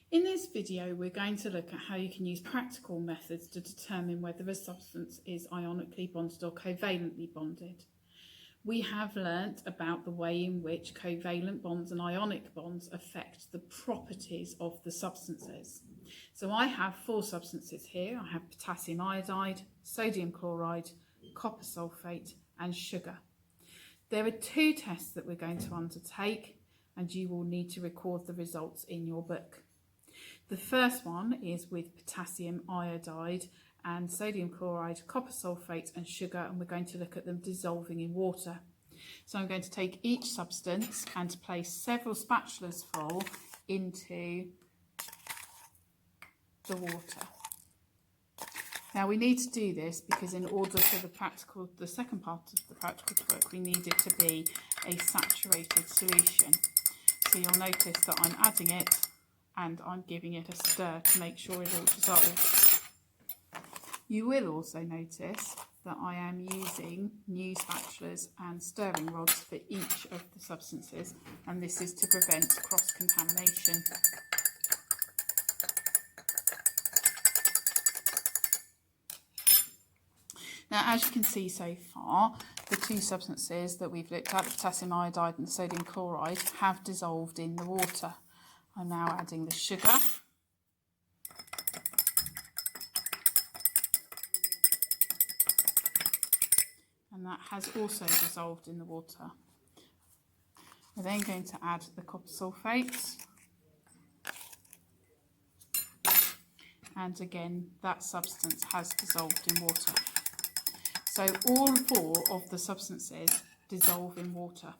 In this video, we're going to look at how you can use practical methods to determine whether a substance is ionically bonded or covalently bonded. We have learnt about the way in which covalent bonds and ionic bonds affect the properties of the substances. So I have 4 substances here. I have potassium iodide, sodium chloride, copper sulfate and sugar. There are 2 tests that we're going to undertake, and you will need to record the results in your book. The first one is with potassium iodide and sodium chloride, copper sulfate and sugar, and we're going to look at them dissolving in water. So I'm going to take each substance and place several spatulas full into the water. Now we need to do this because in order for the second part of the practical to work, we need it to be a saturated solution. So you'll notice that I'm adding it and I'm giving it a stir to make sure it all dissolves. You will also notice that I am using new spatulas and stirring rods for each of the substances, and this is to prevent cross-contamination. Now, as you can see so far, the 2 substances that we've looked at, the potassium iodide and the sodium chloride, have dissolved in the water. I'm now adding the sugar. And that has also dissolved in the water. We're then going to add the copper sulfate. And again, that substance has dissolved in water. So all 4 of the substances dissolve in water.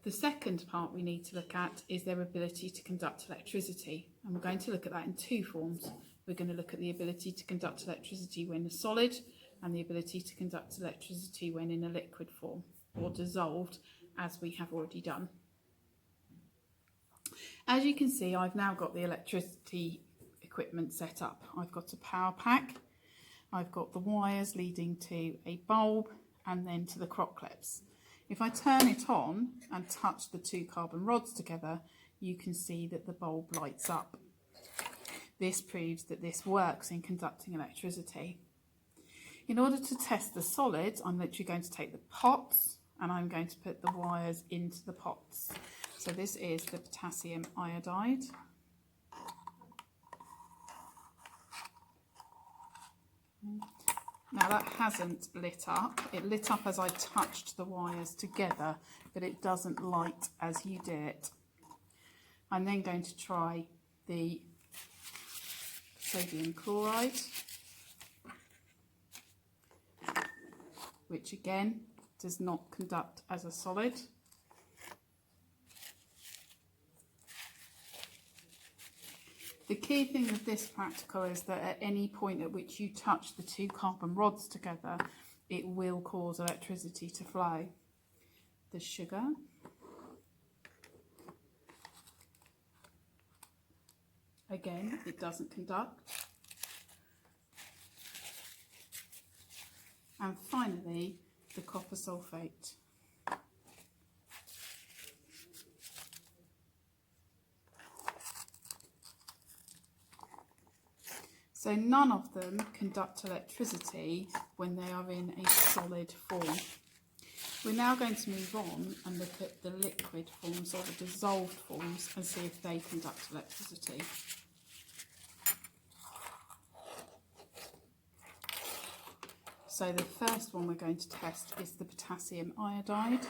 The second part we need to look at is their ability to conduct electricity, and we're going to look at that in 2 forms. We're going to look at the ability to conduct electricity when a solid and the ability to conduct electricity when in a liquid form or dissolved, as we have already done. As you can see, I've now got the electricity equipment set up. I've got a power pack, I've got the wires leading to a bulb and then to the crock clips. If I turn it on and touch the 2 carbon rods together, you can see that the bulb lights up. This proves that this works in conducting electricity. In order to test the solids, I'm literally going to take the pots and I'm going to put the wires into the pots. So this is the potassium iodide. Now that hasn't lit up. It lit up as I touched the wires together, but it doesn't light as you do it. I'm then going to try the sodium chloride, which again does not conduct as a solid. The key thing with this practical is that at any point at which you touch the 2 carbon rods together, it will cause electricity to flow. The sugar. Again, it doesn't conduct. And finally, the copper sulfate. So none of them conduct electricity when they are in a solid form. We're now going to move on and look at the liquid forms or the dissolved forms and see if they conduct electricity. So the first one we're going to test is the potassium iodide.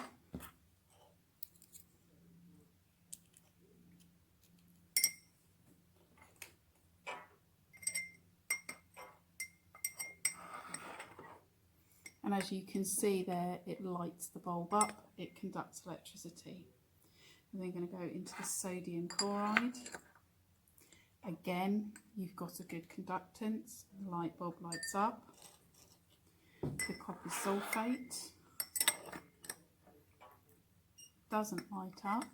And as you can see there, it lights the bulb up, it conducts electricity. I'm then going to go into the sodium chloride. Again, you've got a good conductance, the light bulb lights up. The copper sulfate doesn't light up.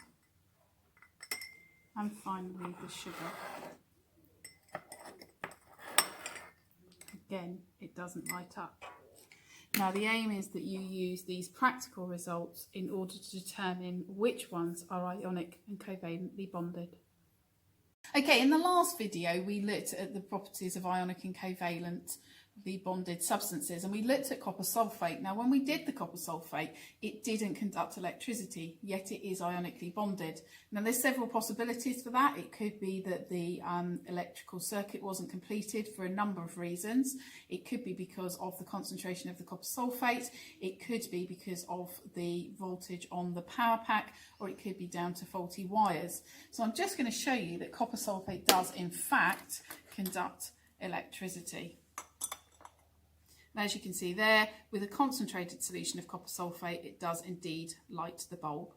And finally the sugar. Again, it doesn't light up. Now the aim is that you use these practical results in order to determine which ones are ionic and covalently bonded. Okay, in the last video we looked at the properties of ionic and covalent bonded substances, and we looked at copper sulfate. Now when we did the copper sulfate, it didn't conduct electricity, yet it is ionically bonded. Now there's several possibilities for that. It could be that the electrical circuit wasn't completed for a number of reasons. It could be because of the concentration of the copper sulfate, it could be because of the voltage on the power pack, or it could be down to faulty wires. So I'm just going to show you that copper sulfate does in fact conduct electricity. As you can see there, with a concentrated solution of copper sulfate, it does indeed light the bulb.